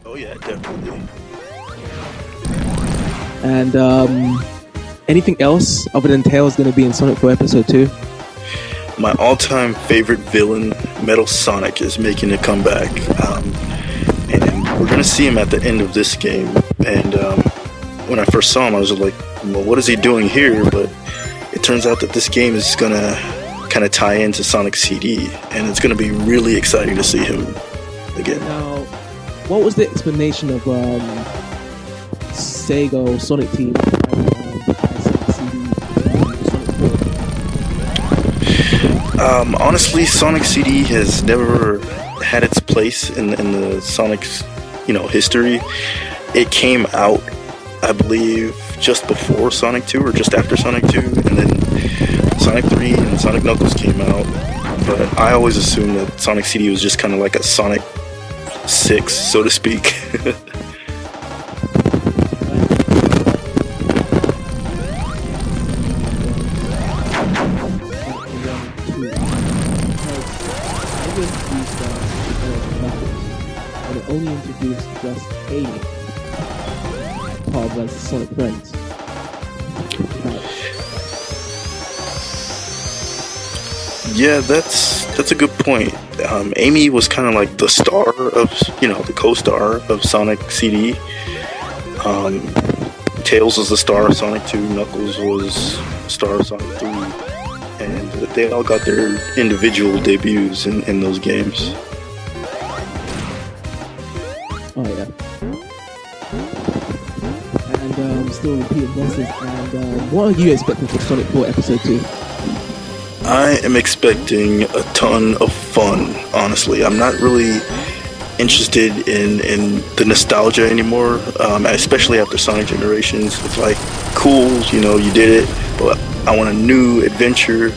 Oh yeah, definitely. And anything else other than Tails going to be in Sonic 4 Episode 2? My all-time favorite villain, Metal Sonic, is making a comeback, and we're gonna see him at the end of this game. And when I first saw him, I was like, "Well, what is he doing here?" But it turns out that this game is gonna kind of tie into Sonic CD, and it's gonna be really exciting to see him again. Now, what was the explanation of Sega or Sonic Team Sonic CD? Honestly, Sonic CD has never had its place in the Sonic's history. It came out, I believe, just before Sonic 2 or just after Sonic 2, and then Sonic 3 and Sonic Knuckles came out. But I always assumed that Sonic CD was just kind of like a Sonic 6, so to speak. Only introduced just a part of Sonic Friends. Yeah, that's a good point. Amy was kind of like the star of, the co-star of Sonic CD. Tails was the star of Sonic 2. Knuckles was the star of Sonic 3. And they all got their individual debuts in those games. Oh yeah. And still repeating bosses. And what are you expecting for Sonic 4 Episode 2? I am expecting a ton of fun, honestly. I'm not really interested in the nostalgia anymore, especially after Sonic Generations. It's like, cool, you did it, but I want a new adventure.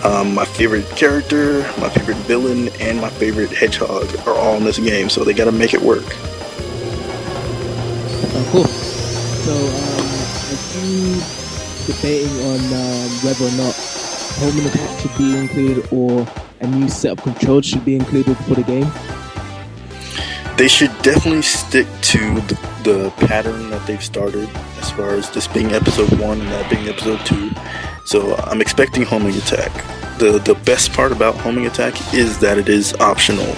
My favorite character, my favorite villain, and my favorite hedgehog are all in this game, so they gotta make it work. Oh, cool. So, are you debating on whether or not homing attack should be included or a new set of controls should be included for the game? They should definitely stick to the pattern that they've started, as far as this being episode 1 and that being episode 2. So I'm expecting homing attack. The best part about homing attack is that it is optional.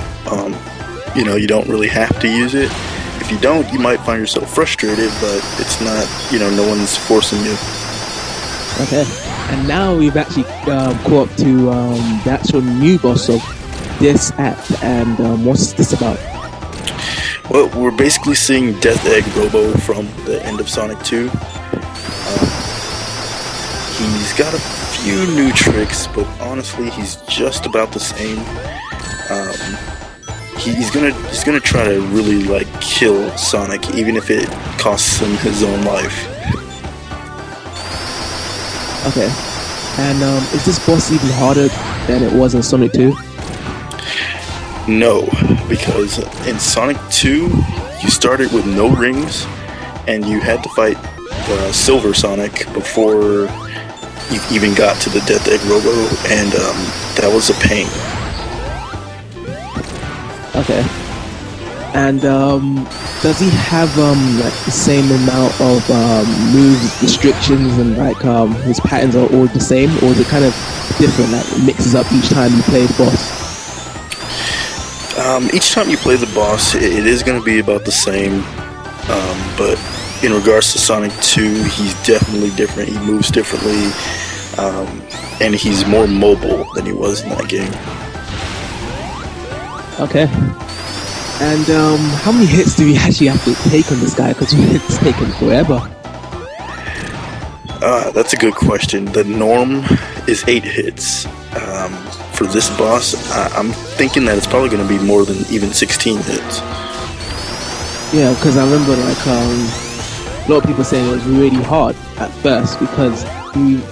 You don't really have to use it. If you don't, you might find yourself frustrated, but it's not, no one's forcing you. Okay. And now we've actually caught up to the actual new boss of this act, and what's this about? Well, we're basically seeing Death Egg Robo from the end of Sonic 2. He's got a few new tricks, but honestly, he's just about the same. He's gonna try to really kill Sonic, even if it costs him his own life. Okay. And is this boss even harder than it was in Sonic 2? No, because in Sonic 2, you started with no rings, and you had to fight Silver Sonic before you even got to the Death Egg Robo, and that was a pain. Okay. And does he have the same amount of moves, restrictions, and his patterns are all the same, or is it kind of different? It mixes up each time you play the boss. Each time you play the boss, it is going to be about the same, but in regards to Sonic 2, he's definitely different. He moves differently, and he's more mobile than he was in that game. Okay. And how many hits do we actually have to take on this guy? Because it's taken forever. That's a good question. The norm is 8 hits. For this boss, I'm thinking that it's probably going to be more than even 16 hits. Yeah, because I remember a lot of people saying it was really hard at first because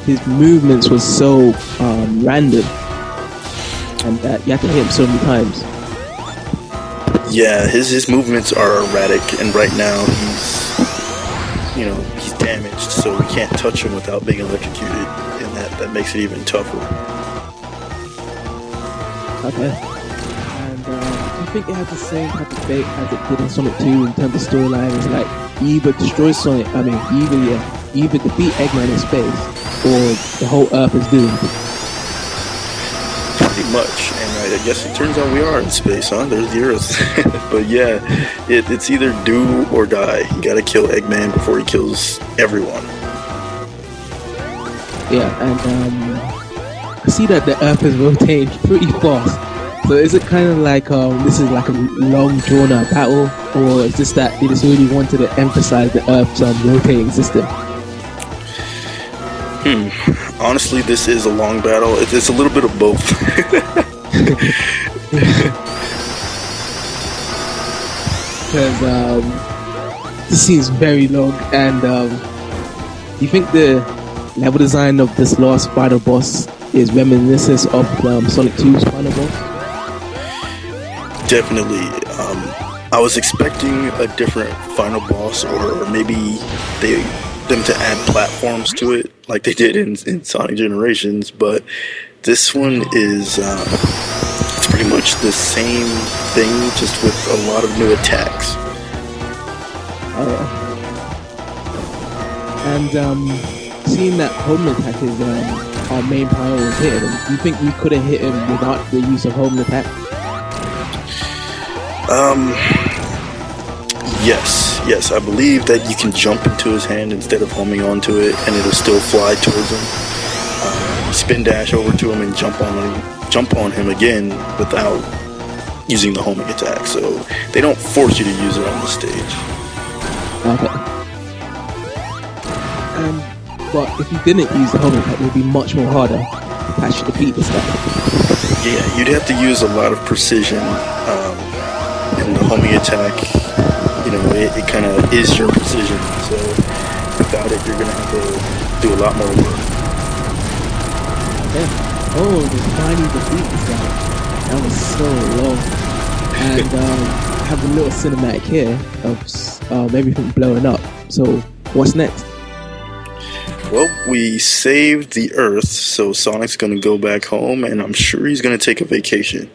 his movements was so random, and that you have to hit him so many times. Yeah, his movements are erratic, and right now he's damaged, so we can't touch him without being electrocuted, and that makes it even tougher. Okay. And think it has the same type of fate as it did in Sonic 2 in terms of storyline. It's like you either destroy Sonic, you either defeat Eggman in space, or the whole Earth is doomed. Pretty much, and I guess it turns out we are in space, huh? There's the Earth. But yeah, it's either do or die. You gotta kill Eggman before he kills everyone. Yeah, and I see that the Earth is rotating pretty fast. So is it kind of like this is like a long drawn out battle, or is this that they just really wanted to emphasize the Earth's rotating system? Honestly, this is a long battle. It's a little bit of both. Because this seems very long, and you think the level design of this last final boss is reminiscent of Sonic 2's final boss? Definitely. I was expecting a different final boss, or maybe them to add platforms to it, like they did in Sonic Generations. But this one is it's pretty much the same thing, just with a lot of new attacks. Oh yeah. And seeing that home attack is our main power was hitting him, do you think we could have hit him without the use of home attack? Yes, I believe that you can jump into his hand instead of homing onto it, and it'll still fly towards him. Spin dash over to him and jump on him again without using the homing attack. So they don't force you to use it on the stage. Okay. But if you didn't use the homing attack, it would be much more harder to actually defeat this guy. Yeah, you'd have to use a lot of precision. And the homing attack, it kind of is your precision. So without it, you're gonna have to do a lot more work. Yeah. Oh, the finally defeat this guy. That was so long. And I have a little cinematic here of everything blowing up. So what's next? Well, we saved the Earth, so Sonic's gonna go back home, and I'm sure he's gonna take a vacation.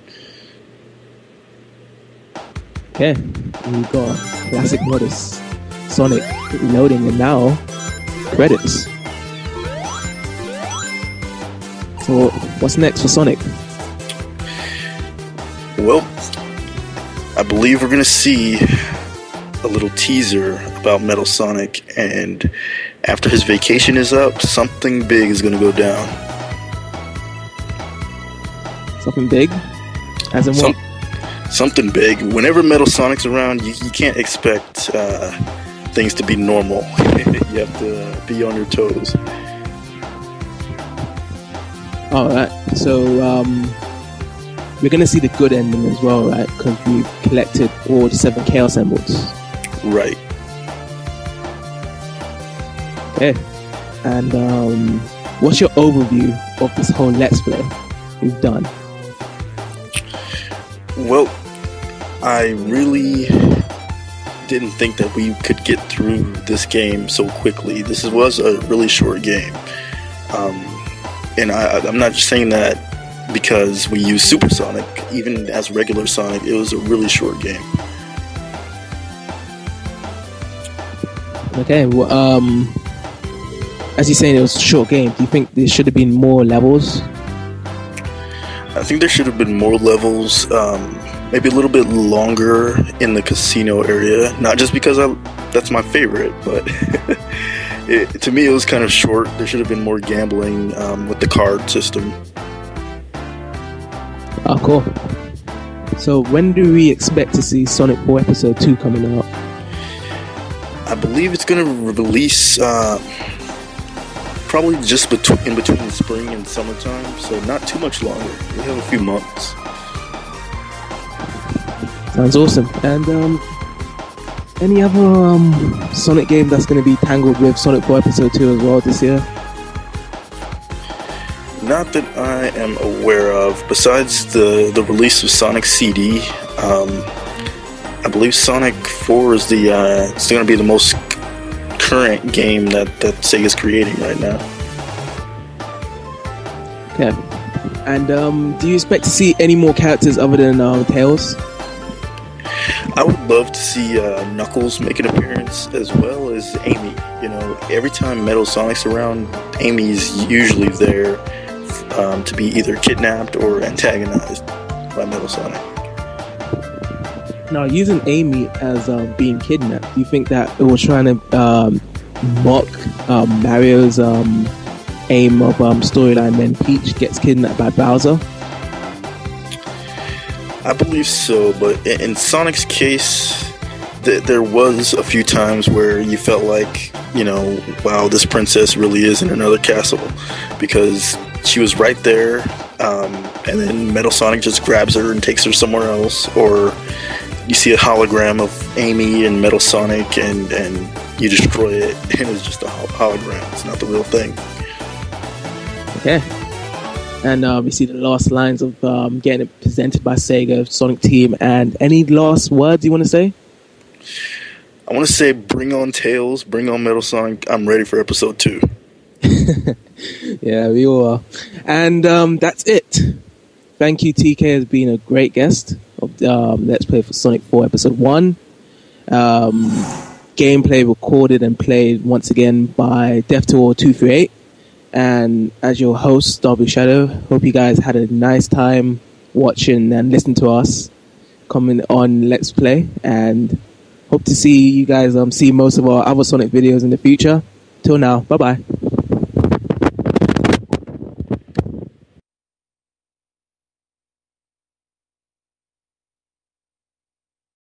Okay, we got classic modus Sonic loading, and now credits. So what's next for Sonic? Well, I believe we're gonna see a little teaser about Metal Sonic, and after his vacation is up, something big is gonna go down. Something big? As in what? Something big. Whenever Metal Sonic's around, you can't expect things to be normal. You have to be on your toes. Alright, so we're gonna see the good ending as well, right? Because we've collected all the 7 Chaos Emeralds. Right. Okay. And what's your overview of this whole Let's Play we've done? Well, I really didn't think that we could get through this game so quickly. This was a really short game. And I'm not just saying that because we used Super Sonic. Even as regular Sonic, it was a really short game. Okay, well, as you're saying, it was a short game. Do you think there should have been more levels? I think there should have been more levels, maybe a little bit longer in the casino area. Not just because that's my favorite, but to me it was kind of short. There should have been more gambling with the card system. Oh, cool. So when do we expect to see Sonic 4 Episode 2 coming out? I believe it's going to release probably just in between spring and summertime, so not too much longer. We have a few months. Sounds awesome. And any other Sonic game that's going to be tangled with Sonic 4 Episode 2 as well this year? Not that I am aware of. Besides the release of Sonic CD, I believe Sonic 4 is it's going to be the most current game that Sega's creating right now. Okay. And do you expect to see any more characters other than Tails? I would love to see Knuckles make an appearance as well as Amy. You know, every time Metal Sonic's around, Amy's usually there to be either kidnapped or antagonized by Metal Sonic. Now, using Amy as being kidnapped, do you think that it was trying to mock Mario's aim of storyline when Peach gets kidnapped by Bowser? I believe so, but in Sonic's case, there was a few times where you felt like, you know, wow, this princess really is in another castle, because she was right there, and then Metal Sonic just grabs her and takes her somewhere else, or you see a hologram of Amy and Metal Sonic, and you destroy it, and it's just a hologram. It's not the real thing. Okay. And we see the last lines of getting it presented by Sega, Sonic Team. And any last words you want to say? I want to say, bring on Tails, bring on Metal Sonic. I'm ready for episode 2. Yeah, we all are. And that's it. Thank you, TK, as being a great guest of Let's Play for Sonic 4 Episode 1. Gameplay recorded and played once again by DefTour238. And as your host, Darby Shadow, hope you guys had a nice time watching and listening to us comment on Let's Play, and hope to see you guys see most of our other Sonic videos in the future. Till now, bye bye.